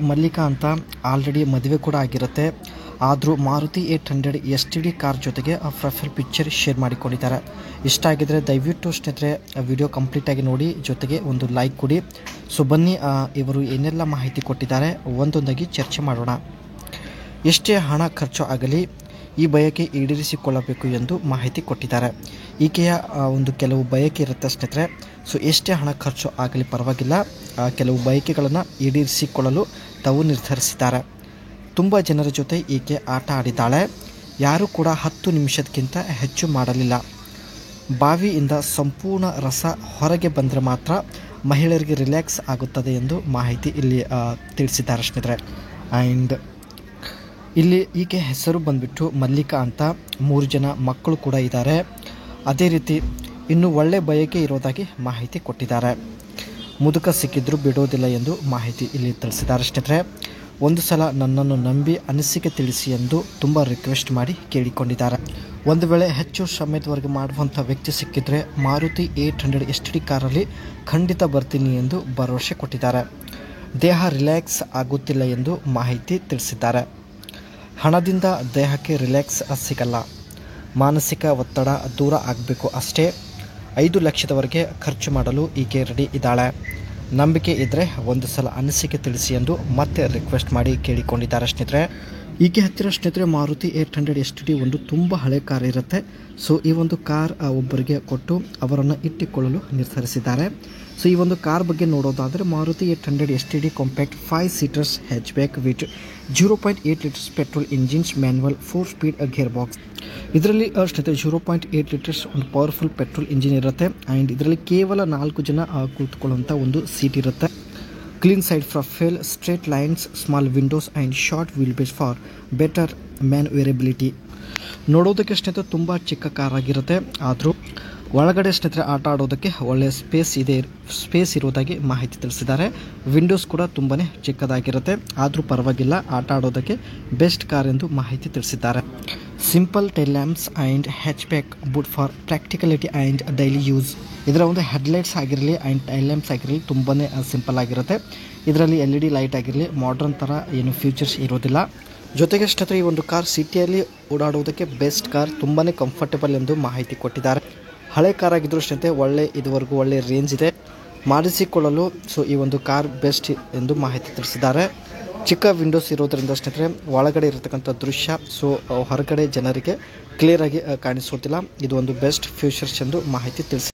ಮಲ್ಲಿಕಾ ಅಂತ ಆಲ್ರೆಡಿ ಮದುವೆ ಕೂಡ ಆಗಿರುತ್ತೆ. ಆದರೂ ಮಾರುತಿ 800 STD ಕಾರ್ ಜೊತೆಗೆ ಪ್ರೊಫೈಲ್ ಪಿಕ್ಚರ್ ಶೇರ್ ಮಾಡಿಕೊಂಡಿದ್ದಾರೆ. ಇಷ್ಟ ಆಗಿದ್ರೆ ದಯವಿಟ್ಟು ಸ್ನೇಹಿತರೆ ವಿಡಿಯೋ ಕಂಪ್ಲೀಟಾಗಿ ನೋಡಿ, ಜೊತೆಗೆ ಒಂದು ಲೈಕ್ ಕೊಡಿ. ಸೊ ಬನ್ನಿ ಇವರು ಏನೆಲ್ಲ ಮಾಹಿತಿ ಕೊಟ್ಟಿದ್ದಾರೆ ಒಂದೊಂದಾಗಿ ಚರ್ಚೆ ಮಾಡೋಣ. ಎಷ್ಟೇ ಹಣ ಖರ್ಚು ಆಗಲಿ ಈ ಬಯಕೆ ಈಡೇರಿಸಿಕೊಳ್ಳಬೇಕು ಎಂದು ಮಾಹಿತಿ ಕೊಟ್ಟಿದ್ದಾರೆ. ಈಕೆಯ ಒಂದು ಕೆಲವು ಬಯಕೆ ಇರುತ್ತೆ ಸ್ನೇಹಿತರೆ. ಸೊ ಎಷ್ಟೇ ಹಣ ಖರ್ಚು ಆಗಲಿ ಪರವಾಗಿಲ್ಲ, ಕೆಲವು ಬಯಕೆಗಳನ್ನು ಈಡೇರಿಸಿಕೊಳ್ಳಲು ತಾವು ನಿರ್ಧರಿಸಿದ್ದಾರೆ. ತುಂಬ ಜನರ ಜೊತೆ ಈಕೆ ಆಟ ಆಡಿದ್ದಾಳೆ. ಯಾರೂ ಕೂಡ 10 ನಿಮಿಷಕ್ಕಿಂತ ಹೆಚ್ಚು ಮಾಡಲಿಲ್ಲ. ಬಾವಿಯಿಂದ ಸಂಪೂರ್ಣ ರಸ ಹೊರಗೆ ಬಂದರೆ ಮಾತ್ರ ಮಹಿಳೆಯರಿಗೆ ರಿಲ್ಯಾಕ್ಸ್ ಆಗುತ್ತದೆ ಎಂದು ಮಾಹಿತಿ ಇಲ್ಲಿ ತಿಳಿಸಿದ್ದಾರೆ ಸ್ನೇಹಿತರೆ. ಆ್ಯಂಡ್ ಇಲ್ಲಿ ಈಕೆ ಹೆಸರು ಬಂದುಬಿಟ್ಟು ಮಲ್ಲಿಕಾ ಅಂತ. 3 ಜನ ಮಕ್ಕಳು ಕೂಡ ಇದ್ದಾರೆ. ಅದೇ ರೀತಿ ಇನ್ನು ಒಳ್ಳೆ ಬಯಕೆ ಇರೋದಾಗಿ ಮಾಹಿತಿ ಕೊಟ್ಟಿದ್ದಾರೆ. ಮುದುಕ ಸಿಕ್ಕಿದ್ರೂ ಬಿಡೋದಿಲ್ಲ ಎಂದು ಮಾಹಿತಿ ಇಲ್ಲಿ ತಿಳಿಸಿದ್ದಾರೆ ಸ್ನೇಹಿತರೆ. ಒಂದು ಸಲ ನನ್ನನ್ನು ನಂಬಿ ಅನಿಸಿಕೆ ತಿಳಿಸಿ ಎಂದು ತುಂಬ ರಿಕ್ವೆಸ್ಟ್ ಮಾಡಿ ಕೇಳಿಕೊಂಡಿದ್ದಾರೆ. ಒಂದು ವೇಳೆ ಹೆಚ್ಚು ಸಮಯದವರೆಗೆ ಮಾಡುವಂಥ ವ್ಯಕ್ತಿ ಸಿಕ್ಕಿದ್ರೆ ಮಾರುತಿ 800 STD ಕಾರಲ್ಲಿ ಖಂಡಿತ ಬರ್ತೀನಿ ಎಂದು ಭರವಸೆ ಕೊಟ್ಟಿದ್ದಾರೆ. ದೇಹ ರಿಲ್ಯಾಕ್ಸ್ ಆಗುತ್ತಿಲ್ಲ ಎಂದು ಮಾಹಿತಿ ತಿಳಿಸಿದ್ದಾರೆ. ಹಣದಿಂದ ದೇಹಕ್ಕೆ ರಿಲ್ಯಾಕ್ಸ್ ಸಿಗಲ್ಲ, ಮಾನಸಿಕ ಒತ್ತಡ ದೂರ ಆಗಬೇಕು ಅಷ್ಟೇ. 5 ಲಕ್ಷದವರೆಗೆ ಖರ್ಚು ಮಾಡಲು ಈಕೆ ರೆಡಿ ಇದ್ದಾಳೆ. ನಂಬಿಕೆ ಇದ್ದರೆ ಒಂದು ಸಲ ಅನಿಸಿಕೆ ತಿಳಿಸಿ ಎಂದು ಮತ್ತೆ ರಿಕ್ವೆಸ್ಟ್ ಮಾಡಿ ಕೇಳಿಕೊಂಡಿದ್ದಾರೆ ಸ್ನೇಹಿತರೆ. ಈಕೆ ಹತ್ತಿರ ಸ್ನೇಹಿತರೆ ಮಾರುತಿ 800 STD ಒಂದು ತುಂಬ ಹಳೆ ಕಾರ್ ಇರುತ್ತೆ. ಸೊ ಈ ಒಂದು ಕಾರ್ ಒಬ್ಬರಿಗೆ ಕೊಟ್ಟು ಅವರನ್ನು ಇಟ್ಟುಕೊಳ್ಳಲು ನಿರ್ಧರಿಸಿದ್ದಾರೆ. ಸೊ ಈ ಒಂದು ಕಾರ್ ಬಗ್ಗೆ ನೋಡೋದಾದರೆ Maruti 800 STD compact 5 seaters hatchback with 0.8 litres petrol engines manual 4 speed gear box. ಇದರಲ್ಲಿ ಸ್ನೇಹಿತರೆ 0.8 ಲೀಟರ್ಸ್ ಒಂದು ಪವರ್ಫುಲ್ ಪೆಟ್ರೋಲ್ ಇಂಜಿನ್ ಇರುತ್ತೆ. ಆ್ಯಂಡ್ ಇದರಲ್ಲಿ ಕೇವಲ 4 ಜನ ಕೂತ್ಕೊಳ್ಳುವಂಥ ಒಂದು ಸೀಟ್ ಇರುತ್ತೆ. Clean side profile, straight lines, small windows and short wheel base for better manoeuvrability. ನೋಡೋದಕ್ಕೆ ಸ್ನೇಹಿತರೆ ತುಂಬ ಚಿಕ್ಕ ಕಾರ್ ಆಗಿರುತ್ತೆ. ಆದರೂ ಒಳಗಡೆ ಸ್ನೇಹಿತರೆ ಆಟ ಆಡೋದಕ್ಕೆ ಒಳ್ಳೆಯ ಸ್ಪೇಸ್ ಇರೋದಾಗಿ ಮಾಹಿತಿ ತಿಳಿಸಿದ್ದಾರೆ. ವಿಂಡೋಸ್ ಕೂಡ ತುಂಬಾ ಚಿಕ್ಕದಾಗಿರುತ್ತೆ. ಆದರೂ ಪರವಾಗಿಲ್ಲ, ಆಟ ಆಡೋದಕ್ಕೆ ಬೆಸ್ಟ್ ಕಾರ್ ಎಂದು ಮಾಹಿತಿ ತಿಳಿಸಿದ್ದಾರೆ. Simple tail lamps and hatchback build for practicality and daily use. ಇದರ ಒಂದು ಹೆಡ್ಲೈಟ್ಸ್ ಆಗಿರಲಿ ಆ್ಯಂಡ್ ಟೈಲ್ ಲ್ಯಾಂಪ್ಸ್ ಆಗಿರಲಿ ತುಂಬಾ ಸಿಂಪಲ್ ಆಗಿರುತ್ತೆ. ಇದರಲ್ಲಿ LED ಲೈಟ್ ಆಗಿರಲಿ ಮಾಡರ್ನ್ ಥರ ಏನು ಫೀಚರ್ಸ್ ಇರೋದಿಲ್ಲ. ಜೊತೆಗೆ ಸ್ನೇಹಿತರೆ ಈ ಒಂದು ಕಾರ್ ಸಿಟಿಯಲ್ಲಿ ಓಡಾಡುವುದಕ್ಕೆ ಬೆಸ್ಟ್ ಕಾರ್, ತುಂಬಾ ಕಂಫರ್ಟೇಬಲ್ ಎಂದು ಮಾಹಿತಿ ಕೊಟ್ಟಿದ್ದಾರೆ. ಹಳೆ ಕಾರ್ ಆಗಿದ್ದರೂ ಸ್ನೇಹಿತರೆ ಇದುವರೆಗೂ ಒಳ್ಳೆ ರೇಂಜ್ ಇದೆ, ಮಾಡಿಸಿಕೊಳ್ಳಲು ಸೊ ಈ ಒಂದು ಕಾರ್ ಬೆಸ್ಟ್ ಎಂದು ಮಾಹಿತಿ ತಿಳಿಸಿದ್ದಾರೆ. ಚಿಕ್ಕ ವಿಂಡೋಸ್ ಇರೋದರಿಂದ ಸ್ನೇಹಿತರೆ ಒಳಗಡೆ ಇರತಕ್ಕಂಥ ದೃಶ್ಯ ಸೊ ಹೊರಗಡೆ ಜನರಿಗೆ ಕ್ಲಿಯರಾಗಿ ಕಾಣಿಸೋದಿಲ್ಲ. ಇದು ಒಂದು ಬೆಸ್ಟ್ ಫ್ಯೂಚರ್ಸ್ ಎಂದು ಮಾಹಿತಿ ತಿಳಿಸಿದ್ದಾರೆ.